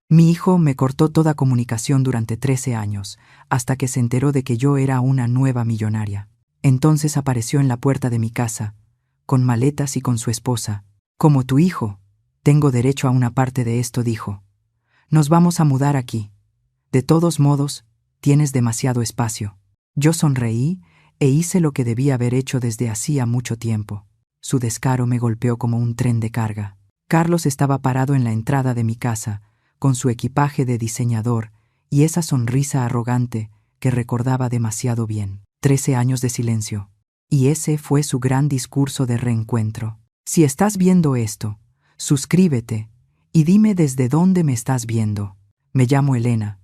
Mi hijo me cortó toda comunicación durante 13 años, hasta que se enteró de que yo era una nueva millonaria. Entonces apareció en la puerta de mi casa, con maletas y con su esposa. Como tu hijo, tengo derecho a una parte de esto, dijo. Nos vamos a mudar aquí. De todos modos, tienes demasiado espacio. Yo sonreí e hice lo que debía haber hecho desde hacía mucho tiempo. Su descaro me golpeó como un tren de carga. Carlos estaba parado en la entrada de mi casa, con su equipaje de diseñador y esa sonrisa arrogante que recordaba demasiado bien. 13 años de silencio. Y ese fue su gran discurso de reencuentro. Si estás viendo esto, suscríbete y dime desde dónde me estás viendo. Me llamo Elena,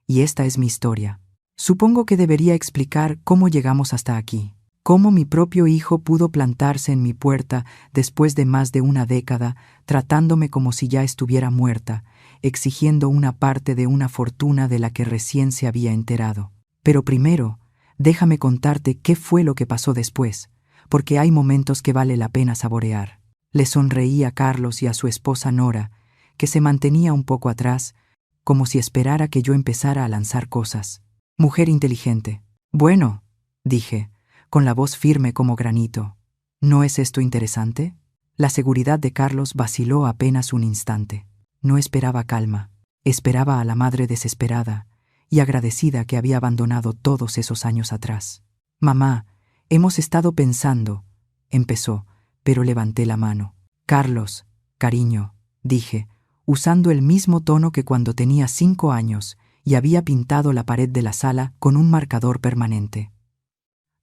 y esta es mi historia. Supongo que debería explicar cómo llegamos hasta aquí. Cómo mi propio hijo pudo plantarse en mi puerta después de más de una década, tratándome como si ya estuviera muerta, exigiendo una parte de una fortuna de la que recién se había enterado. Pero primero, déjame contarte qué fue lo que pasó después, porque hay momentos que vale la pena saborear. Le sonreí a Carlos y a su esposa Nora, que se mantenía un poco atrás, como si esperara que yo empezara a lanzar cosas. Mujer inteligente. Bueno, dije, con la voz firme como granito. ¿No es esto interesante? La seguridad de Carlos vaciló apenas un instante. No esperaba calma, esperaba a la madre desesperada y agradecida que había abandonado todos esos años atrás. Mamá, hemos estado pensando, empezó, pero levanté la mano. Carlos, cariño, dije, usando el mismo tono que cuando tenía 5 años y había pintado la pared de la sala con un marcador permanente.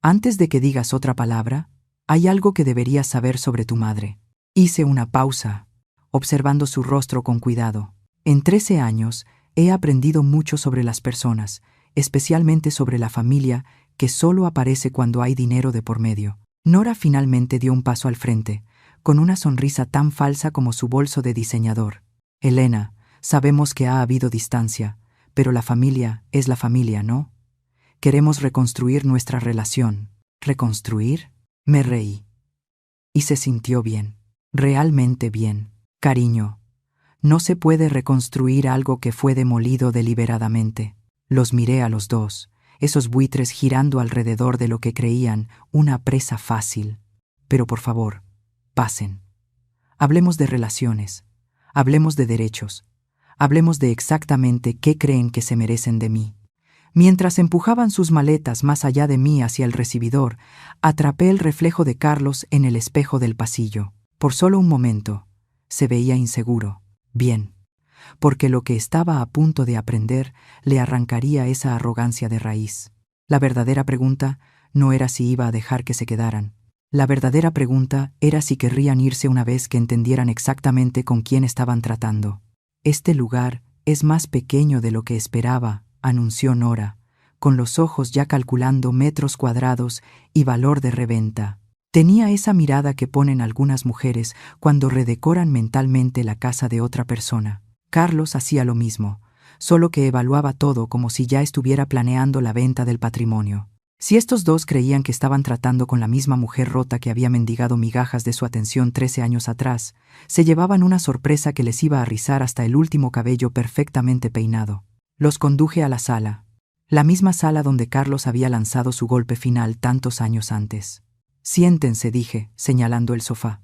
Antes de que digas otra palabra, hay algo que deberías saber sobre tu madre. Hice una pausa, observando su rostro con cuidado. En 13 años he aprendido mucho sobre las personas, especialmente sobre la familia, que solo aparece cuando hay dinero de por medio. Nora finalmente dio un paso al frente, con una sonrisa tan falsa como su bolso de diseñador. Elena, sabemos que ha habido distancia, pero la familia es la familia, ¿no? Queremos reconstruir nuestra relación. ¿Reconstruir? Me reí. Y se sintió bien. Realmente bien. Cariño, no se puede reconstruir algo que fue demolido deliberadamente. Los miré a los dos, esos buitres girando alrededor de lo que creían una presa fácil. Pero por favor, pasen. Hablemos de relaciones. Hablemos de derechos. Hablemos de exactamente qué creen que se merecen de mí. Mientras empujaban sus maletas más allá de mí hacia el recibidor, atrapé el reflejo de Carlos en el espejo del pasillo. Por solo un momento, se veía inseguro. Bien, porque lo que estaba a punto de aprender le arrancaría esa arrogancia de raíz. La verdadera pregunta no era si iba a dejar que se quedaran. La verdadera pregunta era si querrían irse una vez que entendieran exactamente con quién estaban tratando. Este lugar es más pequeño de lo que esperaba, anunció Nora, con los ojos ya calculando metros cuadrados y valor de reventa. Tenía esa mirada que ponen algunas mujeres cuando redecoran mentalmente la casa de otra persona. Carlos hacía lo mismo, solo que evaluaba todo como si ya estuviera planeando la venta del patrimonio. Si estos dos creían que estaban tratando con la misma mujer rota que había mendigado migajas de su atención 13 años atrás, se llevaban una sorpresa que les iba a rizar hasta el último cabello perfectamente peinado. Los conduje a la sala, la misma sala donde Carlos había lanzado su golpe final tantos años antes. Siéntense, dije, señalando el sofá.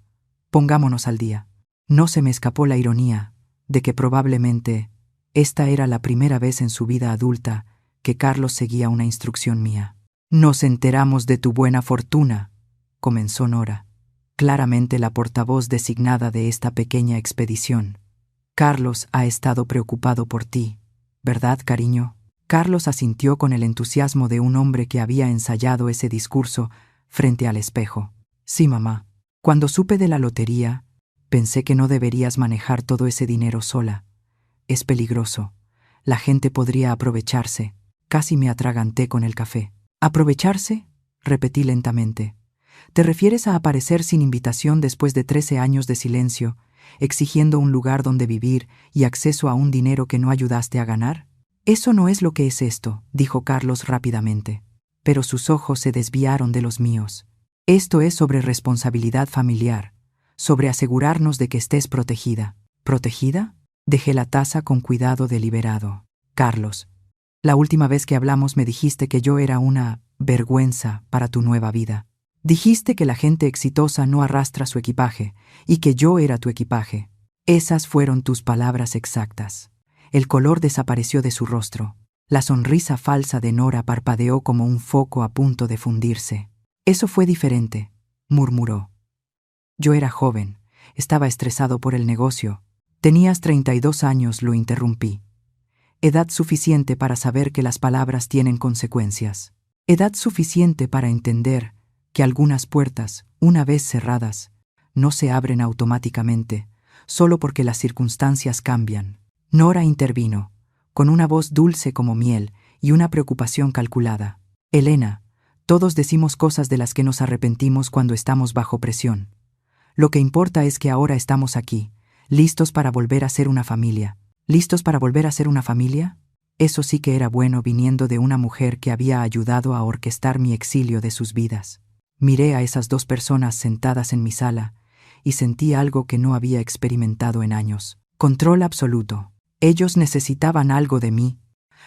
Pongámonos al día. No se me escapó la ironía de que probablemente esta era la primera vez en su vida adulta que Carlos seguía una instrucción mía. Nos enteramos de tu buena fortuna, comenzó Nora, claramente la portavoz designada de esta pequeña expedición. Carlos ha estado preocupado por ti, ¿verdad, cariño? Carlos asintió con el entusiasmo de un hombre que había ensayado ese discurso frente al espejo. Sí, mamá. Cuando supe de la lotería, pensé que no deberías manejar todo ese dinero sola. Es peligroso. La gente podría aprovecharse. Casi me atraganté con el café. ¿Aprovecharse? Repetí lentamente. ¿Te refieres a aparecer sin invitación después de 13 años de silencio, exigiendo un lugar donde vivir y acceso a un dinero que no ayudaste a ganar? Eso no es lo que es esto, dijo Carlos rápidamente. Pero sus ojos se desviaron de los míos. Esto es sobre responsabilidad familiar, sobre asegurarnos de que estés protegida. ¿Protegida? Dejé la taza con cuidado deliberado. Carlos, la última vez que hablamos me dijiste que yo era una vergüenza para tu nueva vida. Dijiste que la gente exitosa no arrastra su equipaje y que yo era tu equipaje. Esas fueron tus palabras exactas. El color desapareció de su rostro. La sonrisa falsa de Nora parpadeó como un foco a punto de fundirse. Eso fue diferente, murmuró. Yo era joven, estaba estresado por el negocio. Tenías 32 años, lo interrumpí. Edad suficiente para saber que las palabras tienen consecuencias. Edad suficiente para entender que algunas puertas, una vez cerradas, no se abren automáticamente, solo porque las circunstancias cambian. Nora intervino, con una voz dulce como miel y una preocupación calculada. Elena, todos decimos cosas de las que nos arrepentimos cuando estamos bajo presión. Lo que importa es que ahora estamos aquí, listos para volver a ser una familia. ¿Listos para volver a ser una familia? Eso sí que era bueno viniendo de una mujer que había ayudado a orquestar mi exilio de sus vidas. Miré a esas dos personas sentadas en mi sala y sentí algo que no había experimentado en años. Control absoluto. Ellos necesitaban algo de mí,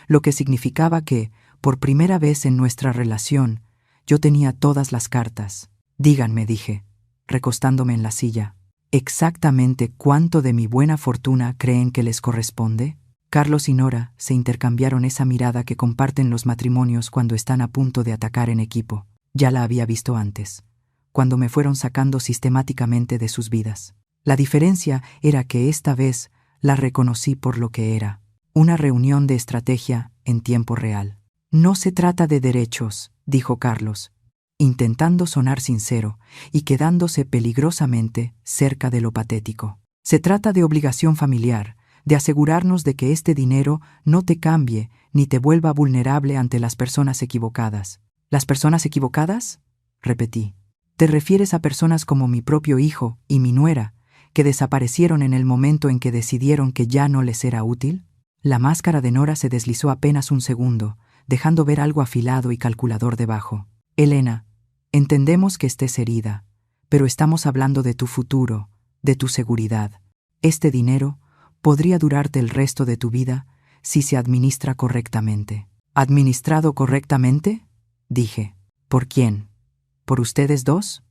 lo que significaba que, por primera vez en nuestra relación, yo tenía todas las cartas. Díganme, dije, recostándome en la silla, ¿exactamente cuánto de mi buena fortuna creen que les corresponde? Carlos y Nora se intercambiaron esa mirada que comparten los matrimonios cuando están a punto de atacar en equipo. Ya la había visto antes, cuando me fueron sacando sistemáticamente de sus vidas. La diferencia era que esta vez la reconocí por lo que era, una reunión de estrategia en tiempo real. No se trata de derechos, dijo Carlos, intentando sonar sincero y quedándose peligrosamente cerca de lo patético. Se trata de obligación familiar, de asegurarnos de que este dinero no te cambie ni te vuelva vulnerable ante las personas equivocadas. ¿Las personas equivocadas? Repetí. ¿Te refieres a personas como mi propio hijo y mi nuera, que desaparecieron en el momento en que decidieron que ya no les era útil? La máscara de Nora se deslizó apenas un segundo, dejando ver algo afilado y calculador debajo. Elena, entendemos que estés herida, pero estamos hablando de tu futuro, de tu seguridad. Este dinero podría durarte el resto de tu vida si se administra correctamente. ¿Administrado correctamente? Dije. ¿Por quién? ¿Por ustedes dos?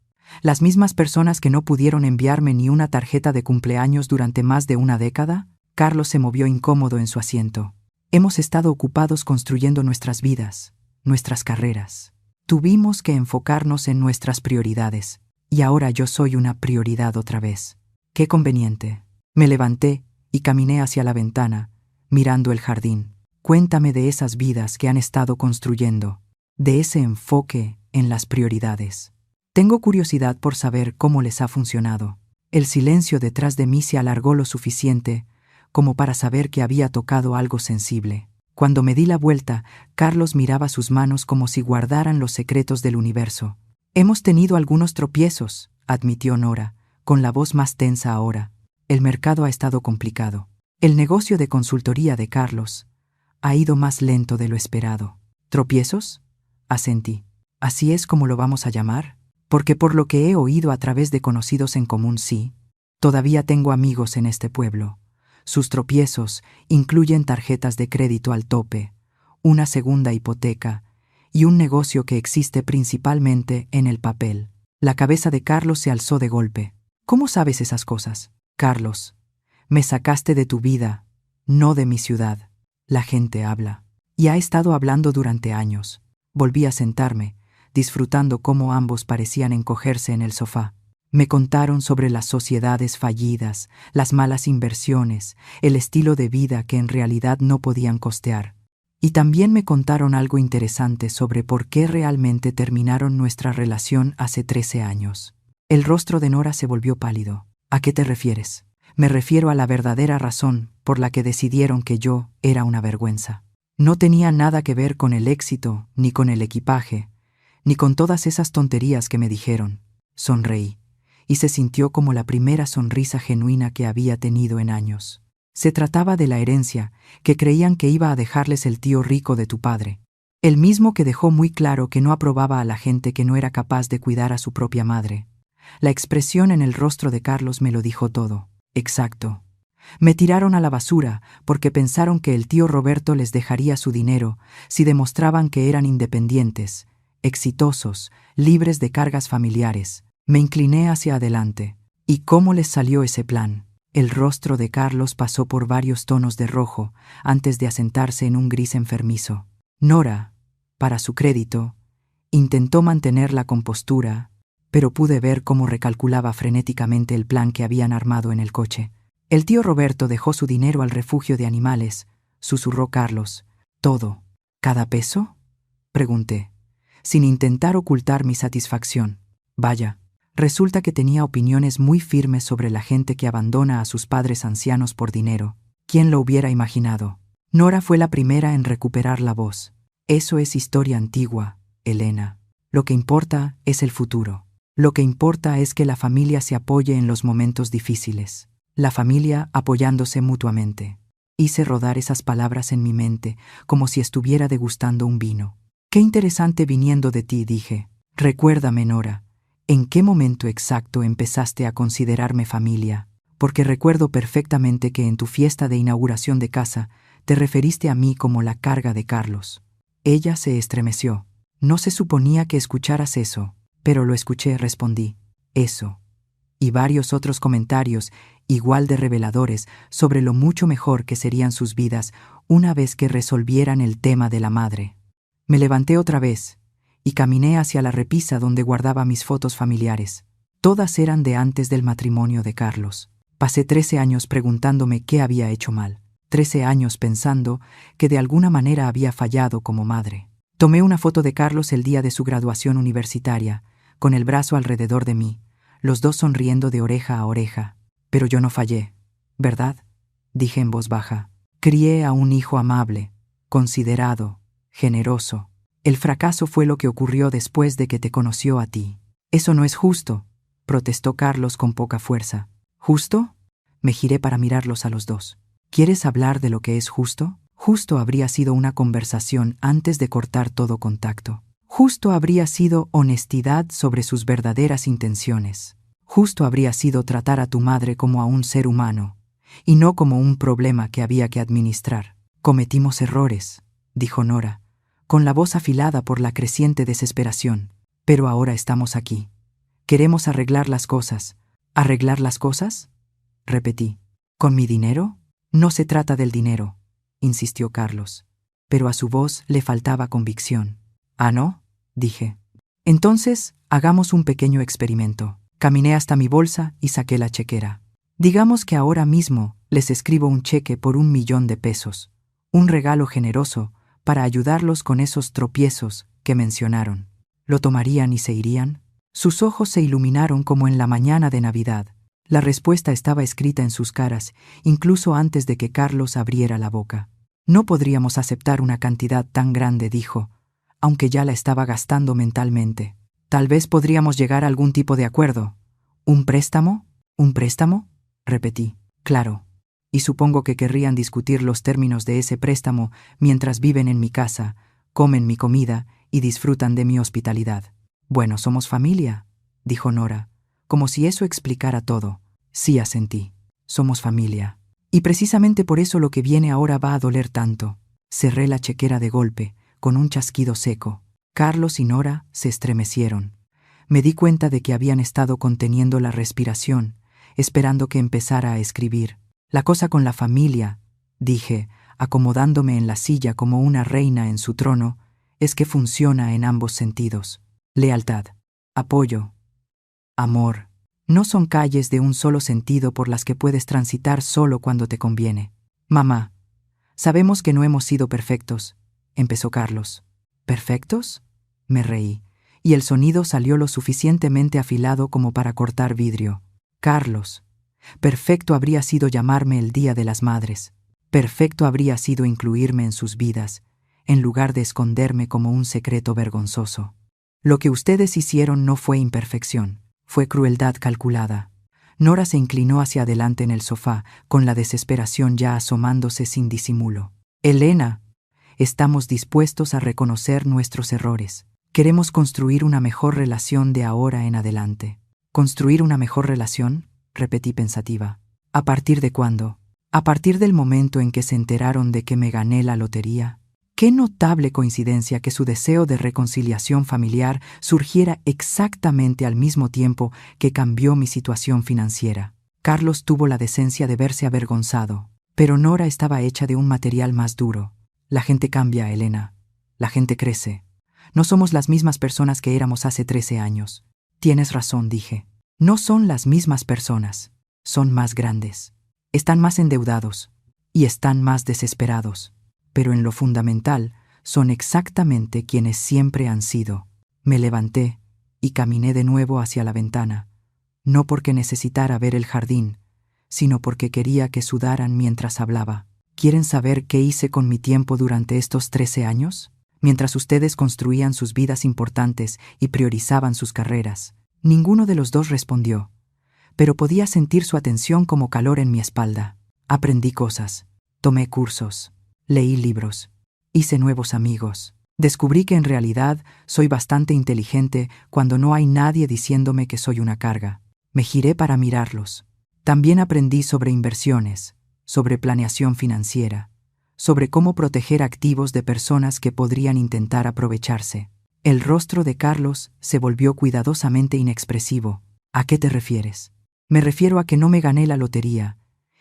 ¿Las mismas personas que no pudieron enviarme ni una tarjeta de cumpleaños durante más de una década? Carlos se movió incómodo en su asiento. Hemos estado ocupados construyendo nuestras vidas, nuestras carreras. Tuvimos que enfocarnos en nuestras prioridades, y ahora yo soy una prioridad otra vez. ¡Qué conveniente! Me levanté y caminé hacia la ventana, mirando el jardín. Cuéntame de esas vidas que han estado construyendo, de ese enfoque en las prioridades. Tengo curiosidad por saber cómo les ha funcionado. El silencio detrás de mí se alargó lo suficiente como para saber que había tocado algo sensible. Cuando me di la vuelta, Carlos miraba sus manos como si guardaran los secretos del universo. Hemos tenido algunos tropiezos, admitió Nora, con la voz más tensa ahora. El mercado ha estado complicado. El negocio de consultoría de Carlos ha ido más lento de lo esperado. ¿Tropiezos? Asentí. ¿Así es como lo vamos a llamar? Porque por lo que he oído a través de conocidos en común, sí. Todavía tengo amigos en este pueblo. Sus tropiezos incluyen tarjetas de crédito al tope, una segunda hipoteca y un negocio que existe principalmente en el papel. La cabeza de Carlos se alzó de golpe. ¿Cómo sabes esas cosas? Carlos, me sacaste de tu vida, no de mi ciudad. La gente habla. Y ha estado hablando durante años. Volví a sentarme, disfrutando cómo ambos parecían encogerse en el sofá. Me contaron sobre las sociedades fallidas, las malas inversiones, el estilo de vida que en realidad no podían costear. Y también me contaron algo interesante sobre por qué realmente terminaron nuestra relación hace 13 años. El rostro de Nora se volvió pálido. ¿A qué te refieres? Me refiero a la verdadera razón por la que decidieron que yo era una vergüenza. No tenía nada que ver con el éxito, ni con el equipaje, ni con todas esas tonterías que me dijeron. Sonreí, y se sintió como la primera sonrisa genuina que había tenido en años. Se trataba de la herencia que creían que iba a dejarles el tío rico de tu padre, el mismo que dejó muy claro que no aprobaba a la gente que no era capaz de cuidar a su propia madre. La expresión en el rostro de Carlos me lo dijo todo. Exacto. Me tiraron a la basura porque pensaron que el tío Roberto les dejaría su dinero si demostraban que eran independientes, exitosos, libres de cargas familiares. Me incliné hacia adelante. ¿Y cómo les salió ese plan? El rostro de Carlos pasó por varios tonos de rojo antes de asentarse en un gris enfermizo. Nora, para su crédito, intentó mantener la compostura, pero pude ver cómo recalculaba frenéticamente el plan que habían armado en el coche. El tío Roberto dejó su dinero al refugio de animales, susurró Carlos. ¿Todo? ¿Cada peso? Pregunté, sin intentar ocultar mi satisfacción. Vaya, resulta que tenía opiniones muy firmes sobre la gente que abandona a sus padres ancianos por dinero. ¿Quién lo hubiera imaginado? Nora fue la primera en recuperar la voz. Eso es historia antigua, Elena. Lo que importa es el futuro. Lo que importa es que la familia se apoye en los momentos difíciles. La familia apoyándose mutuamente. Hice rodar esas palabras en mi mente, como si estuviera degustando un vino. Qué interesante viniendo de ti, dije. Recuérdame, Nora, ¿en qué momento exacto empezaste a considerarme familia? Porque recuerdo perfectamente que en tu fiesta de inauguración de casa te referiste a mí como la carga de Carlos. Ella se estremeció. No se suponía que escucharas eso, pero lo escuché, respondí. Eso. Y varios otros comentarios, igual de reveladores, sobre lo mucho mejor que serían sus vidas una vez que resolvieran el tema de la madre. Me levanté otra vez y caminé hacia la repisa donde guardaba mis fotos familiares. Todas eran de antes del matrimonio de Carlos. Pasé 13 años preguntándome qué había hecho mal. 13 años pensando que de alguna manera había fallado como madre. Tomé una foto de Carlos el día de su graduación universitaria, con el brazo alrededor de mí, los dos sonriendo de oreja a oreja. Pero yo no fallé, ¿verdad? Dije en voz baja. Crié a un hijo amable, considerado, generoso. El fracaso fue lo que ocurrió después de que te conoció a ti. Eso no es justo, protestó Carlos con poca fuerza. ¿Justo? Me giré para mirarlos a los dos. ¿Quieres hablar de lo que es justo? Justo habría sido una conversación antes de cortar todo contacto. Justo habría sido honestidad sobre sus verdaderas intenciones. Justo habría sido tratar a tu madre como a un ser humano, y no como un problema que había que administrar. Cometimos errores, dijo Nora, con la voz afilada por la creciente desesperación. Pero ahora estamos aquí. Queremos arreglar las cosas. ¿Arreglar las cosas? Repetí. ¿Con mi dinero? No se trata del dinero, insistió Carlos, pero a su voz le faltaba convicción. ¿Ah, no? Dije. Entonces, hagamos un pequeño experimento. Caminé hasta mi bolsa y saqué la chequera. Digamos que ahora mismo les escribo un cheque por 1.000.000 de pesos, un regalo generoso para ayudarlos con esos tropiezos que mencionaron. ¿Lo tomarían y se irían? Sus ojos se iluminaron como en la mañana de Navidad. La respuesta estaba escrita en sus caras, incluso antes de que Carlos abriera la boca. No podríamos aceptar una cantidad tan grande, dijo, aunque ya la estaba gastando mentalmente. Tal vez podríamos llegar a algún tipo de acuerdo. ¿Un préstamo? ¿Un préstamo? Repetí. Claro. Y supongo que querrían discutir los términos de ese préstamo mientras viven en mi casa, comen mi comida y disfrutan de mi hospitalidad. Bueno, somos familia, dijo Nora, como si eso explicara todo. Sí, asentí. Somos familia. Y precisamente por eso lo que viene ahora va a doler tanto. Cerré la chequera de golpe, con un chasquido seco. Carlos y Nora se estremecieron. Me di cuenta de que habían estado conteniendo la respiración, esperando que empezara a escribir. La cosa con la familia, dije, acomodándome en la silla como una reina en su trono, es que funciona en ambos sentidos. Lealtad, apoyo, amor. No son calles de un solo sentido por las que puedes transitar solo cuando te conviene. Mamá, sabemos que no hemos sido perfectos, empezó Carlos. ¿Perfectos? Me reí, y el sonido salió lo suficientemente afilado como para cortar vidrio. Carlos, perfecto habría sido llamarme el Día de las Madres. Perfecto habría sido incluirme en sus vidas, en lugar de esconderme como un secreto vergonzoso. Lo que ustedes hicieron no fue imperfección, fue crueldad calculada. Nora se inclinó hacia adelante en el sofá, con la desesperación ya asomándose sin disimulo. Elena, estamos dispuestos a reconocer nuestros errores. Queremos construir una mejor relación de ahora en adelante. ¿Construir una mejor relación? Repetí pensativa. ¿A partir de cuándo? A partir del momento en que se enteraron de que me gané la lotería, qué notable coincidencia que su deseo de reconciliación familiar surgiera exactamente al mismo tiempo que cambió mi situación financiera. Carlos tuvo la decencia de verse avergonzado, pero Nora estaba hecha de un material más duro. La gente cambia, Elena. La gente crece. No somos las mismas personas que éramos hace 13 años. Tienes razón, dije. No son las mismas personas. Son más grandes. Están más endeudados. Y están más desesperados. Pero en lo fundamental, son exactamente quienes siempre han sido. Me levanté y caminé de nuevo hacia la ventana, no porque necesitara ver el jardín, sino porque quería que sudaran mientras hablaba. ¿Quieren saber qué hice con mi tiempo durante estos 13 años? Mientras ustedes construían sus vidas importantes y priorizaban sus carreras. Ninguno de los dos respondió, pero podía sentir su atención como calor en mi espalda. Aprendí cosas, tomé cursos, leí libros, hice nuevos amigos. Descubrí que en realidad soy bastante inteligente cuando no hay nadie diciéndome que soy una carga. Me giré para mirarlos. También aprendí sobre inversiones, sobre planeación financiera, sobre cómo proteger activos de personas que podrían intentar aprovecharse. El rostro de Carlos se volvió cuidadosamente inexpresivo. ¿A qué te refieres? Me refiero a que no me gané la lotería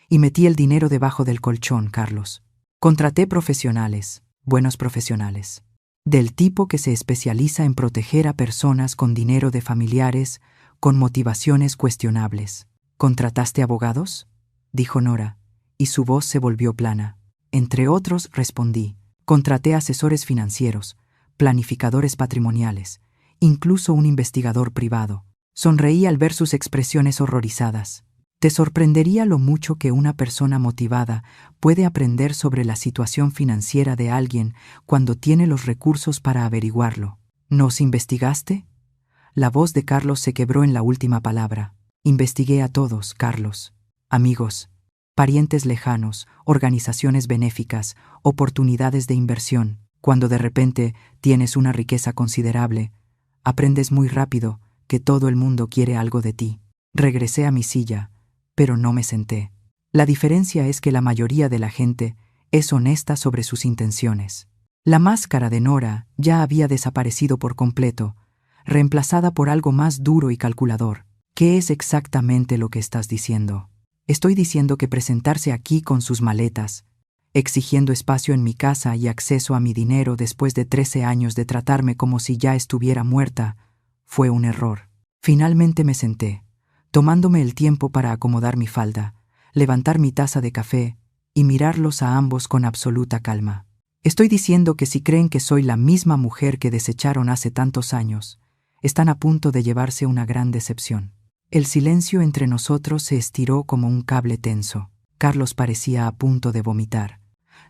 y metí el dinero debajo del colchón, Carlos. Contraté profesionales, buenos profesionales, del tipo que se especializa en proteger a personas con dinero de familiares con motivaciones cuestionables. ¿Contrataste abogados?, dijo Nora, y su voz se volvió plana. Entre otros, respondí. Contraté asesores financieros, planificadores patrimoniales, incluso un investigador privado. Sonreí al ver sus expresiones horrorizadas. Te sorprendería lo mucho que una persona motivada puede aprender sobre la situación financiera de alguien cuando tiene los recursos para averiguarlo. ¿Nos investigaste? La voz de Carlos se quebró en la última palabra. Investigué a todos, Carlos. Amigos, parientes lejanos, organizaciones benéficas, oportunidades de inversión. Cuando de repente tienes una riqueza considerable, aprendes muy rápido que todo el mundo quiere algo de ti. Regresé a mi silla, pero no me senté. La diferencia es que la mayoría de la gente es honesta sobre sus intenciones. La máscara de Nora ya había desaparecido por completo, reemplazada por algo más duro y calculador. ¿Qué es exactamente lo que estás diciendo? Estoy diciendo que presentarse aquí con sus maletas, exigiendo espacio en mi casa y acceso a mi dinero después de 13 años de tratarme como si ya estuviera muerta, fue un error. Finalmente me senté, tomándome el tiempo para acomodar mi falda, levantar mi taza de café y mirarlos a ambos con absoluta calma. Estoy diciendo que si creen que soy la misma mujer que desecharon hace tantos años, están a punto de llevarse una gran decepción. El silencio entre nosotros se estiró como un cable tenso. Carlos parecía a punto de vomitar.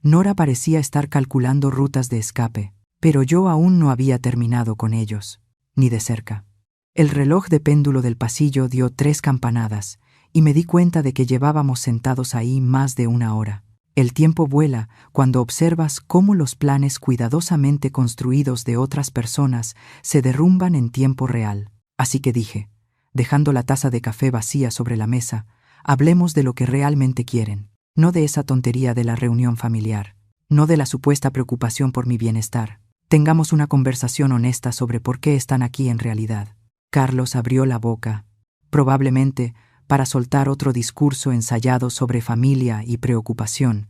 Nora parecía estar calculando rutas de escape, pero yo aún no había terminado con ellos, ni de cerca. El reloj de péndulo del pasillo dio 3 campanadas y me di cuenta de que llevábamos sentados ahí más de 1 hora. El tiempo vuela cuando observas cómo los planes cuidadosamente construidos de otras personas se derrumban en tiempo real. Así que dije, dejando la taza de café vacía sobre la mesa, hablemos de lo que realmente quieren, no de esa tontería de la reunión familiar, no de la supuesta preocupación por mi bienestar. Tengamos una conversación honesta sobre por qué están aquí en realidad. Carlos abrió la boca, probablemente para soltar otro discurso ensayado sobre familia y preocupación,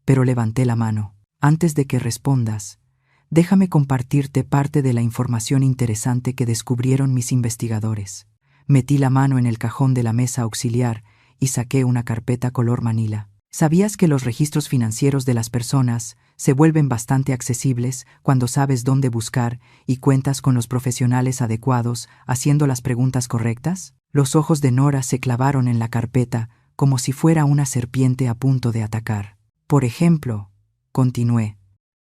pero levanté la mano. Antes de que respondas, déjame compartirte parte de la información interesante que descubrieron mis investigadores. Metí la mano en el cajón de la mesa auxiliar y saqué una carpeta color manila. ¿Sabías que los registros financieros de las personas se vuelven bastante accesibles cuando sabes dónde buscar y cuentas con los profesionales adecuados haciendo las preguntas correctas? Los ojos de Nora se clavaron en la carpeta como si fuera una serpiente a punto de atacar. Por ejemplo, continué,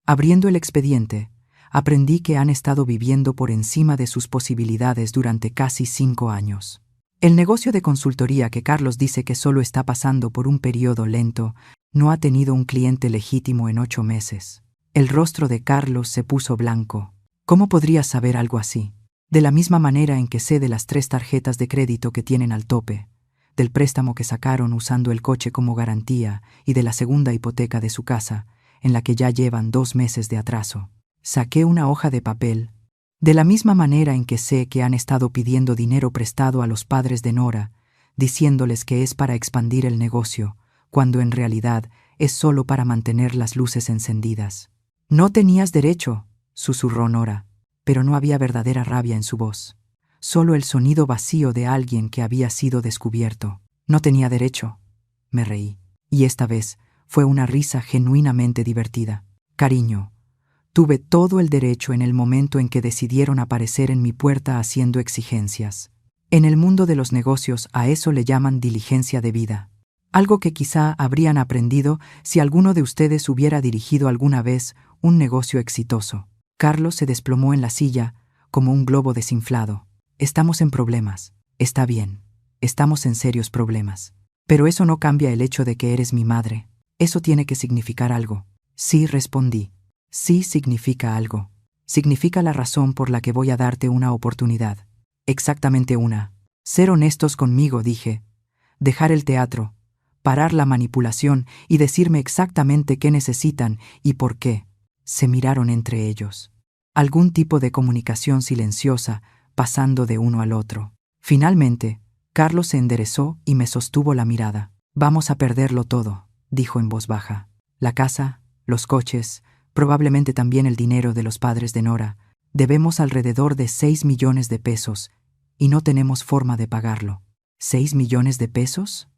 abriendo el expediente, aprendí que han estado viviendo por encima de sus posibilidades durante casi 5 años. El negocio de consultoría que Carlos dice que solo está pasando por un periodo lento no ha tenido un cliente legítimo en 8 meses. El rostro de Carlos se puso blanco. ¿Cómo podrías saber algo así? De la misma manera en que sé de las 3 tarjetas de crédito que tienen al tope, del préstamo que sacaron usando el coche como garantía y de la segunda hipoteca de su casa, en la que ya llevan 2 meses de atraso. Saqué una hoja de papel. De la misma manera en que sé que han estado pidiendo dinero prestado a los padres de Nora, diciéndoles que es para expandir el negocio, cuando en realidad es solo para mantener las luces encendidas. No tenías derecho, susurró Nora, pero no había verdadera rabia en su voz. Solo el sonido vacío de alguien que había sido descubierto. No tenía derecho. Me reí. Y esta vez fue una risa genuinamente divertida. Cariño, tuve todo el derecho en el momento en que decidieron aparecer en mi puerta haciendo exigencias. En el mundo de los negocios a eso le llaman diligencia debida. Algo que quizá habrían aprendido si alguno de ustedes hubiera dirigido alguna vez un negocio exitoso. Carlos se desplomó en la silla como un globo desinflado. Estamos en problemas. Está bien. Estamos en serios problemas. Pero eso no cambia el hecho de que eres mi madre. Eso tiene que significar algo. Sí, respondí. Sí significa algo. Significa la razón por la que voy a darte una oportunidad. Exactamente una. Ser honestos conmigo, dije. Dejar el teatro. Parar la manipulación y decirme exactamente qué necesitan y por qué. Se miraron entre ellos. Algún tipo de comunicación silenciosa, pasando de uno al otro. Finalmente, Carlos se enderezó y me sostuvo la mirada. Vamos a perderlo todo, dijo en voz baja. La casa, los coches, probablemente también el dinero de los padres de Nora. Debemos alrededor de 6 millones de pesos y no tenemos forma de pagarlo. ¿6 millones de pesos?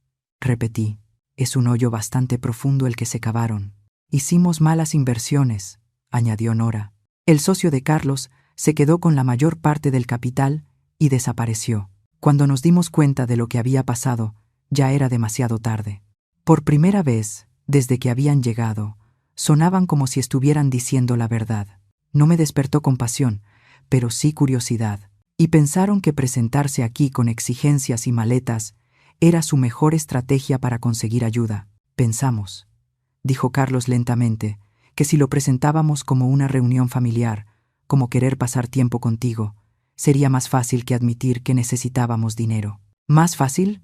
Repetí. Es un hoyo bastante profundo el que se cavaron. Hicimos malas inversiones, añadió Nora. El socio de Carlos se quedó con la mayor parte del capital y desapareció. Cuando nos dimos cuenta de lo que había pasado, ya era demasiado tarde. Por primera vez, desde que habían llegado, sonaban como si estuvieran diciendo la verdad. No me despertó compasión, pero sí curiosidad. Y pensaron que presentarse aquí con exigencias y maletas era su mejor estrategia para conseguir ayuda. Pensamos, dijo Carlos lentamente, que si lo presentábamos como una reunión familiar, como querer pasar tiempo contigo, sería más fácil que admitir que necesitábamos dinero. ¿Más fácil?,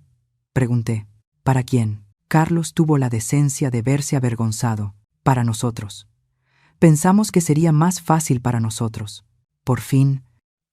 pregunté. ¿Para quién? Carlos tuvo la decencia de verse avergonzado. Para nosotros. Pensamos que sería más fácil para nosotros. Por fin,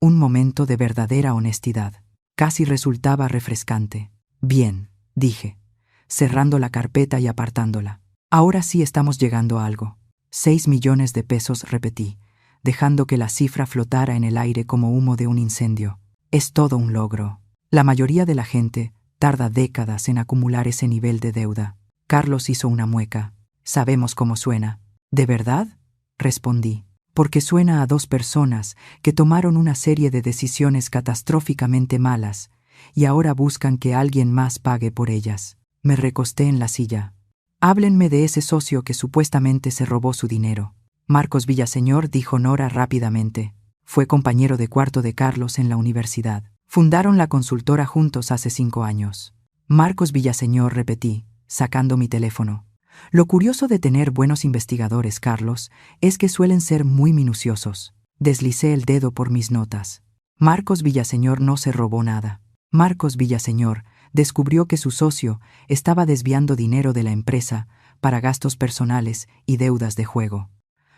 un momento de verdadera honestidad. Casi resultaba refrescante. Bien, dije, cerrando la carpeta y apartándola. Ahora sí estamos llegando a algo. 6 millones de pesos, repetí, dejando que la cifra flotara en el aire como humo de un incendio. Es todo un logro. La mayoría de la gente tarda décadas en acumular ese nivel de deuda. Carlos hizo una mueca. Sabemos cómo suena. ¿De verdad?, respondí. Porque suena a 2 personas que tomaron una serie de decisiones catastróficamente malas y ahora buscan que alguien más pague por ellas. Me recosté en la silla. Háblenme de ese socio que supuestamente se robó su dinero. Marcos Villaseñor, dijo Nora rápidamente. Fue compañero de cuarto de Carlos en la universidad. Fundaron la consultora juntos hace 5 años. Marcos Villaseñor, repetí, sacando mi teléfono. Lo curioso de tener buenos investigadores, Carlos, es que suelen ser muy minuciosos. Deslicé el dedo por mis notas. Marcos Villaseñor no se robó nada. Marcos Villaseñor descubrió que su socio estaba desviando dinero de la empresa para gastos personales y deudas de juego.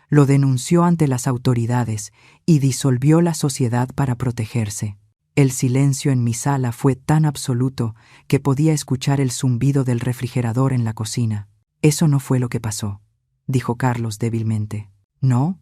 Lo denunció ante las autoridades y disolvió la sociedad para protegerse. El silencio en mi sala fue tan absoluto que podía escuchar el zumbido del refrigerador en la cocina. Eso no fue lo que pasó, dijo Carlos débilmente. ¿No?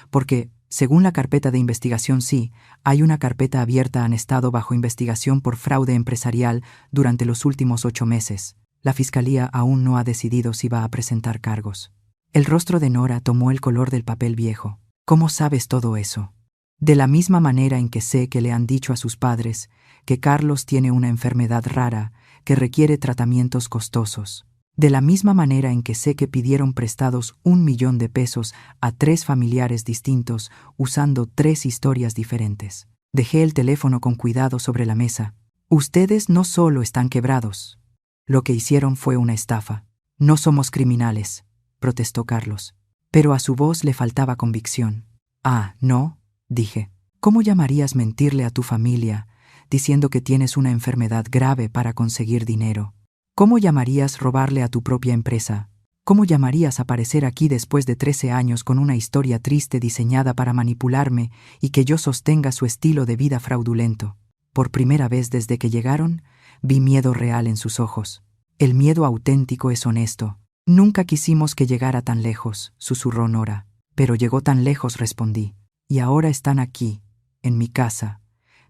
Porque, según la carpeta de investigación, sí, hay una carpeta abierta. Han estado bajo investigación por fraude empresarial durante los últimos 8 meses. La fiscalía aún no ha decidido si va a presentar cargos. El rostro de Nora tomó el color del papel viejo. ¿Cómo sabes todo eso? De la misma manera en que sé que le han dicho a sus padres que Carlos tiene una enfermedad rara que requiere tratamientos costosos. De la misma manera en que sé que pidieron prestados 1 millón de pesos a 3 familiares distintos usando 3 historias diferentes. Dejé el teléfono con cuidado sobre la mesa. Ustedes no solo están quebrados. Lo que hicieron fue una estafa. No somos criminales, protestó Carlos. Pero a su voz le faltaba convicción. Ah, ¿no?, dije. ¿Cómo llamarías mentirle a tu familia diciendo que tienes una enfermedad grave para conseguir dinero. ¿Cómo llamarías robarle a tu propia empresa? ¿Cómo llamarías aparecer aquí después de 13 años con una historia triste diseñada para manipularme y que yo sostenga su estilo de vida fraudulento? Por primera vez desde que llegaron, vi miedo real en sus ojos. El miedo auténtico es honesto. Nunca quisimos que llegara tan lejos, susurró Nora. Pero llegó tan lejos, respondí. Y ahora están aquí, en mi casa,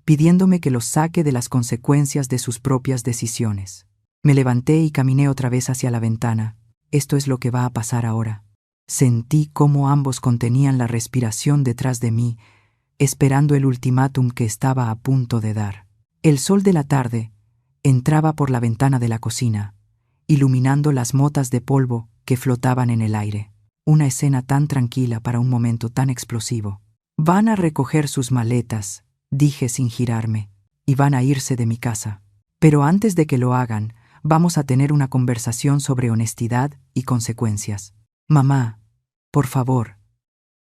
pidiéndome que los saque de las consecuencias de sus propias decisiones. Me levanté y caminé otra vez hacia la ventana. Esto es lo que va a pasar ahora. Sentí cómo ambos contenían la respiración detrás de mí, esperando el ultimátum que estaba a punto de dar. El sol de la tarde entraba por la ventana de la cocina, iluminando las motas de polvo que flotaban en el aire. Una escena tan tranquila para un momento tan explosivo. Van a recoger sus maletas, dije sin girarme, y van a irse de mi casa. Pero antes de que lo hagan, vamos a tener una conversación sobre honestidad y consecuencias. Mamá, por favor,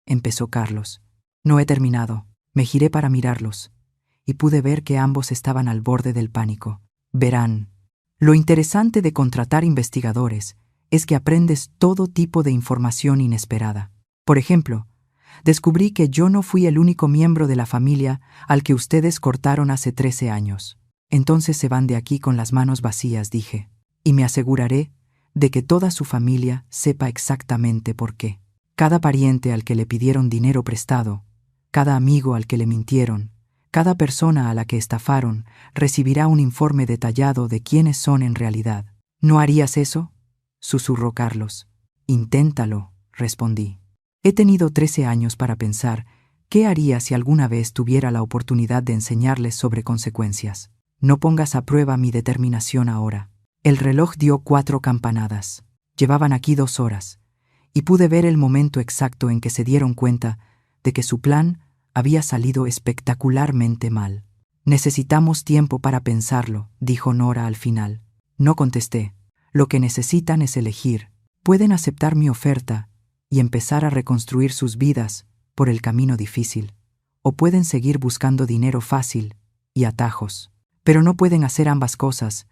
empezó Carlos. No he terminado. Me giré para mirarlos, y pude ver que ambos estaban al borde del pánico. Verán, lo interesante de contratar investigadores es que aprendes todo tipo de información inesperada. Por ejemplo, descubrí que yo no fui el único miembro de la familia al que ustedes cortaron hace 13 años. Entonces se van de aquí con las manos vacías, dije, y me aseguraré de que toda su familia sepa exactamente por qué. Cada pariente al que le pidieron dinero prestado, cada amigo al que le mintieron, cada persona a la que estafaron recibirá un informe detallado de quiénes son en realidad. ¿No harías eso?, susurró Carlos. Inténtalo, respondí. He tenido 13 años para pensar qué haría si alguna vez tuviera la oportunidad de enseñarles sobre consecuencias. No pongas a prueba mi determinación ahora. El reloj dio 4 campanadas. Llevaban aquí 2 horas, y pude ver el momento exacto en que se dieron cuenta de que su plan había salido espectacularmente mal. Necesitamos tiempo para pensarlo, dijo Nora al final. No contesté. Lo que necesitan es elegir. Pueden aceptar mi oferta y empezar a reconstruir sus vidas por el camino difícil, o pueden seguir buscando dinero fácil y atajos. Pero no pueden hacer ambas cosas,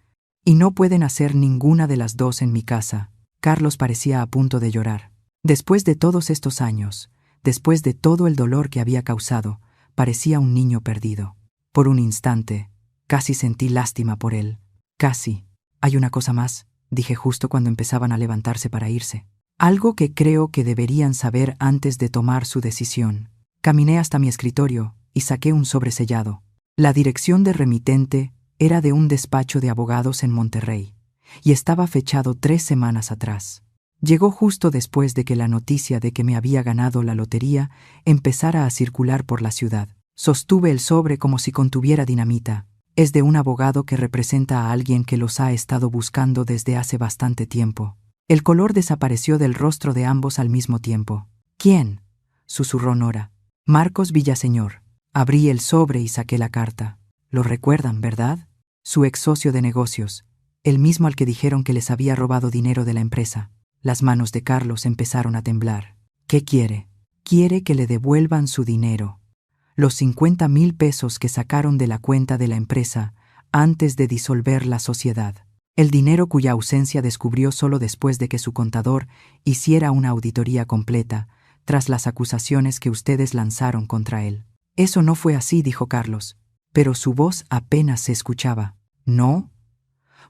y no pueden hacer ninguna de las dos en mi casa. Carlos parecía a punto de llorar. Después de todos estos años, después de todo el dolor que había causado, parecía un niño perdido. Por un instante, casi sentí lástima por él. Casi. Hay una cosa más, dije justo cuando empezaban a levantarse para irse. Algo que creo que deberían saber antes de tomar su decisión. Caminé hasta mi escritorio y saqué un sobresellado. La dirección de remitente era de un despacho de abogados en Monterrey, y estaba fechado 3 semanas atrás. Llegó justo después de que la noticia de que me había ganado la lotería empezara a circular por la ciudad. Sostuve el sobre como si contuviera dinamita. Es de un abogado que representa a alguien que los ha estado buscando desde hace bastante tiempo. El color desapareció del rostro de ambos al mismo tiempo. ¿Quién?, susurró Nora. Marcos Villaseñor. Abrí el sobre y saqué la carta. Lo recuerdan, ¿verdad? Su ex socio de negocios, el mismo al que dijeron que les había robado dinero de la empresa. Las manos de Carlos empezaron a temblar. ¿Qué quiere? Quiere que le devuelvan su dinero. Los 50,000 pesos que sacaron de la cuenta de la empresa antes de disolver la sociedad. El dinero cuya ausencia descubrió solo después de que su contador hiciera una auditoría completa, tras las acusaciones que ustedes lanzaron contra él. Eso no fue así, dijo Carlos, pero su voz apenas se escuchaba. ¿No?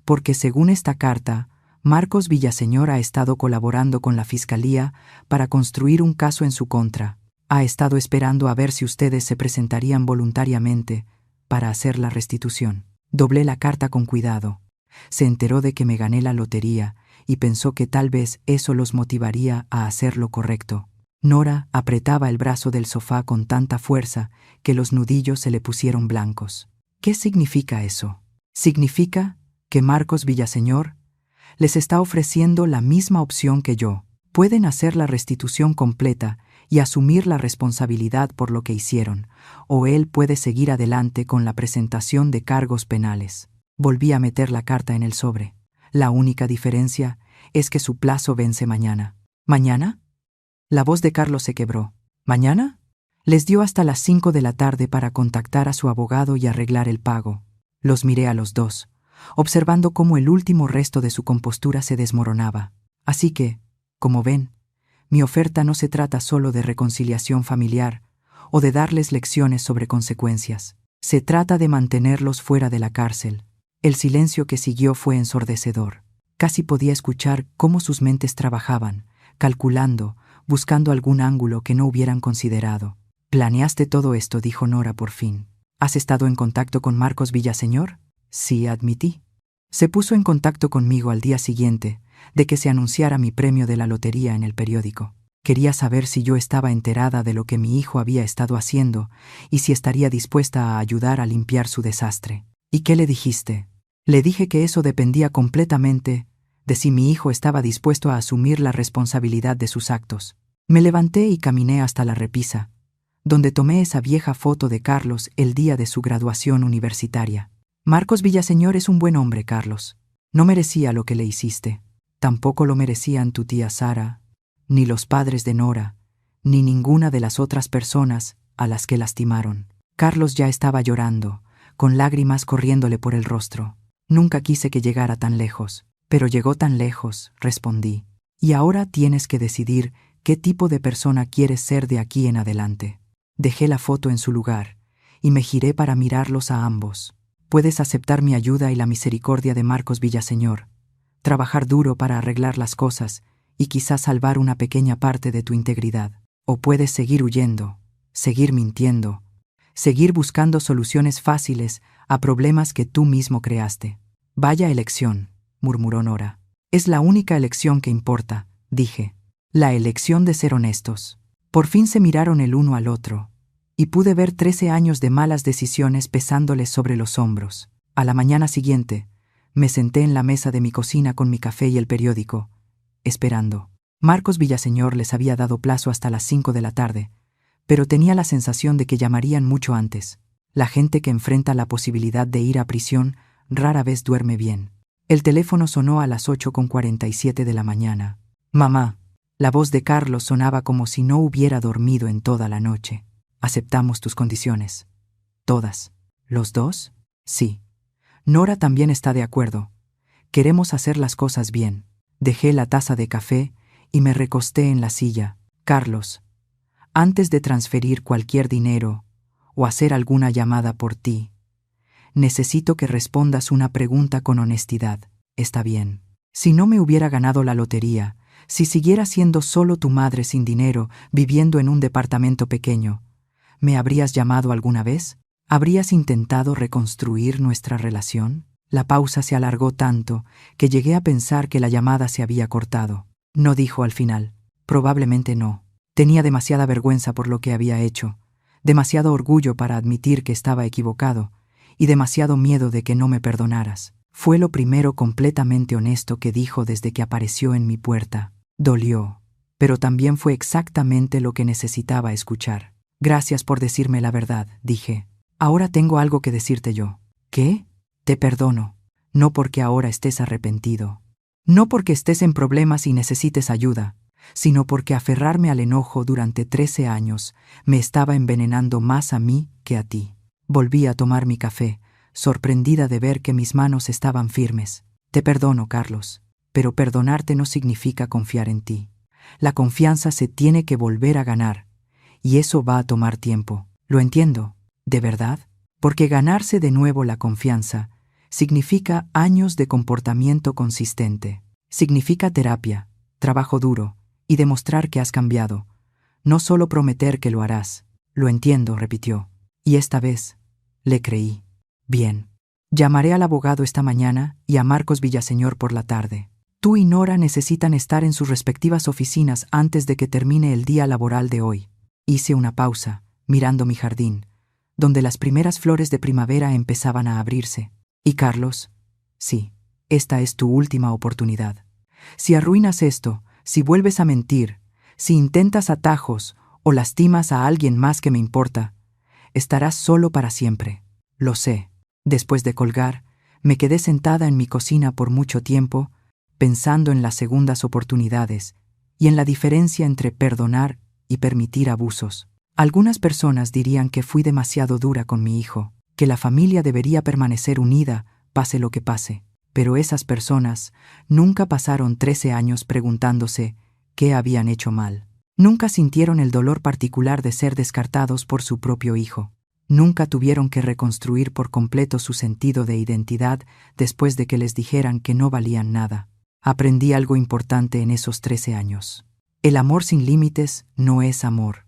Porque según esta carta, Marcos Villaseñor ha estado colaborando con la Fiscalía para construir un caso en su contra. Ha estado esperando a ver si ustedes se presentarían voluntariamente para hacer la restitución. Doblé la carta con cuidado. Se enteró de que me gané la lotería y pensó que tal vez eso los motivaría a hacer lo correcto. Nora apretaba el brazo del sofá con tanta fuerza que los nudillos se le pusieron blancos. ¿Qué significa eso? Significa que Marcos Villaseñor les está ofreciendo la misma opción que yo. Pueden hacer la restitución completa y asumir la responsabilidad por lo que hicieron, o él puede seguir adelante con la presentación de cargos penales. Volví a meter la carta en el sobre. La única diferencia es que su plazo vence mañana. ¿Mañana? La voz de Carlos se quebró. ¿Mañana? Les dio hasta las 5 de la tarde para contactar a su abogado y arreglar el pago. Los miré a los dos, observando cómo el último resto de su compostura se desmoronaba. Así que, como ven, mi oferta no se trata solo de reconciliación familiar o de darles lecciones sobre consecuencias. Se trata de mantenerlos fuera de la cárcel. El silencio que siguió fue ensordecedor. Casi podía escuchar cómo sus mentes trabajaban, calculando, buscando algún ángulo que no hubieran considerado. «¿Planeaste todo esto?», dijo Nora por fin. «¿Has estado en contacto con Marcos Villaseñor?» «Sí», admití. Se puso en contacto conmigo al día siguiente de que se anunciara mi premio de la lotería en el periódico. Quería saber si yo estaba enterada de lo que mi hijo había estado haciendo y si estaría dispuesta a ayudar a limpiar su desastre. «¿Y qué le dijiste?» Le dije que eso dependía completamente de si mi hijo estaba dispuesto a asumir la responsabilidad de sus actos. Me levanté y caminé hasta la repisa, donde tomé esa vieja foto de Carlos el día de su graduación universitaria. «Marcos Villaseñor es un buen hombre, Carlos. No merecía lo que le hiciste. Tampoco lo merecían tu tía Sara, ni los padres de Nora, ni ninguna de las otras personas a las que lastimaron». Carlos ya estaba llorando, con lágrimas corriéndole por el rostro. «Nunca quise que llegara tan lejos, pero llegó tan lejos», respondí. «Y ahora tienes que decidir qué tipo de persona quieres ser de aquí en adelante». Dejé la foto en su lugar y me giré para mirarlos a ambos. «Puedes aceptar mi ayuda y la misericordia de Marcos Villaseñor, trabajar duro para arreglar las cosas y quizás salvar una pequeña parte de tu integridad. O puedes seguir huyendo, seguir mintiendo, seguir buscando soluciones fáciles a problemas que tú mismo creaste». «Vaya elección», murmuró Nora. «Es la única elección que importa», dije. «La elección de ser honestos». Por fin se miraron el uno al otro, y pude ver 13 años de malas decisiones pesándoles sobre los hombros. A la mañana siguiente, me senté en la mesa de mi cocina con mi café y el periódico, esperando. Marcos Villaseñor les había dado plazo hasta las 5 de la tarde, pero tenía la sensación de que llamarían mucho antes. La gente que enfrenta la posibilidad de ir a prisión rara vez duerme bien. El teléfono sonó a las 8:47 de la mañana. «Mamá». La voz de Carlos sonaba como si no hubiera dormido en toda la noche. «Aceptamos tus condiciones». «¿Todas? ¿Los dos?» «Sí. Nora también está de acuerdo. Queremos hacer las cosas bien». Dejé la taza de café y me recosté en la silla. «Carlos, antes de transferir cualquier dinero o hacer alguna llamada por ti, necesito que respondas una pregunta con honestidad. ¿Está bien? Si no me hubiera ganado la lotería, si siguiera siendo solo tu madre sin dinero, viviendo en un departamento pequeño, ¿me habrías llamado alguna vez? ¿Habrías intentado reconstruir nuestra relación?» La pausa se alargó tanto que llegué a pensar que la llamada se había cortado. No dijo al final. Probablemente no. Tenía demasiada vergüenza por lo que había hecho, demasiado orgullo para admitir que estaba equivocado, y demasiado miedo de que no me perdonaras. Fue lo primero completamente honesto que dijo desde que apareció en mi puerta. Dolió, pero también fue exactamente lo que necesitaba escuchar. «Gracias por decirme la verdad», dije. «Ahora tengo algo que decirte yo». «¿Qué?» «Te perdono, no porque ahora estés arrepentido, no porque estés en problemas y necesites ayuda, sino porque aferrarme al enojo durante 13 años me estaba envenenando más a mí que a ti». Volví a tomar mi café, sorprendida de ver que mis manos estaban firmes. «Te perdono, Carlos, pero perdonarte no significa confiar en ti. La confianza se tiene que volver a ganar, y eso va a tomar tiempo. Lo entiendo, ¿de verdad? Porque ganarse de nuevo la confianza significa años de comportamiento consistente. Significa terapia, trabajo duro y demostrar que has cambiado. No solo prometer que lo harás». «Lo entiendo», repitió. Y esta vez le creí. «Bien. Llamaré al abogado esta mañana y a Marcos Villaseñor por la tarde. Tú y Nora necesitan estar en sus respectivas oficinas antes de que termine el día laboral de hoy». Hice una pausa, mirando mi jardín, donde las primeras flores de primavera empezaban a abrirse. «¿Y Carlos?» «Sí, esta es tu última oportunidad. Si arruinas esto, si vuelves a mentir, si intentas atajos o lastimas a alguien más que me importa, estarás solo para siempre. Lo sé». Después de colgar, me quedé sentada en mi cocina por mucho tiempo, pensando en las segundas oportunidades y en la diferencia entre perdonar y permitir abusos. Algunas personas dirían que fui demasiado dura con mi hijo, que la familia debería permanecer unida, pase lo que pase. Pero esas personas nunca pasaron 13 años preguntándose qué habían hecho mal. Nunca sintieron el dolor particular de ser descartados por su propio hijo. Nunca tuvieron que reconstruir por completo su sentido de identidad después de que les dijeran que no valían nada. Aprendí algo importante en esos 13 años. El amor sin límites no es amor.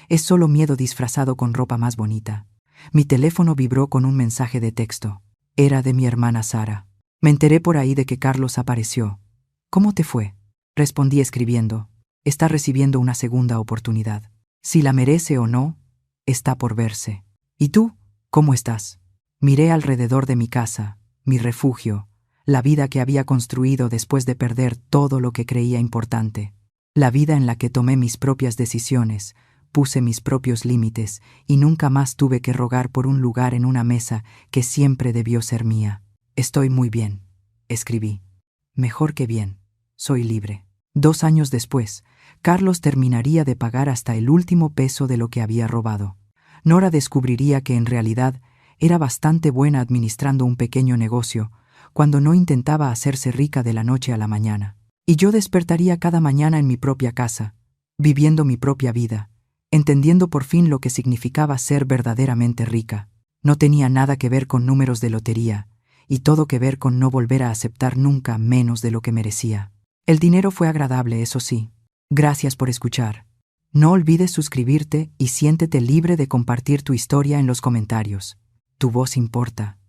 Es solo miedo disfrazado con ropa más bonita. Mi teléfono vibró con un mensaje de texto. Era de mi hermana Sara. Me enteré por ahí de que Carlos apareció. ¿Cómo te fue? Respondí escribiendo. Está recibiendo una segunda oportunidad. Si la merece o no, está por verse. ¿Y tú? ¿Cómo estás? Miré alrededor de mi casa, mi refugio, la vida que había construido después de perder todo lo que creía importante. La vida en la que tomé mis propias decisiones, puse mis propios límites y nunca más tuve que rogar por un lugar en una mesa que siempre debió ser mía. Estoy muy bien, escribí. Mejor que bien. Soy libre. 2 años después, Carlos terminaría de pagar hasta el último peso de lo que había robado. Nora descubriría que en realidad era bastante buena administrando un pequeño negocio, cuando no intentaba hacerse rica de la noche a la mañana. Y yo despertaría cada mañana en mi propia casa, viviendo mi propia vida, entendiendo por fin lo que significaba ser verdaderamente rica. No tenía nada que ver con números de lotería, y todo que ver con no volver a aceptar nunca menos de lo que merecía. El dinero fue agradable, eso sí. Gracias por escuchar. No olvides suscribirte y siéntete libre de compartir tu historia en los comentarios. Tu voz importa.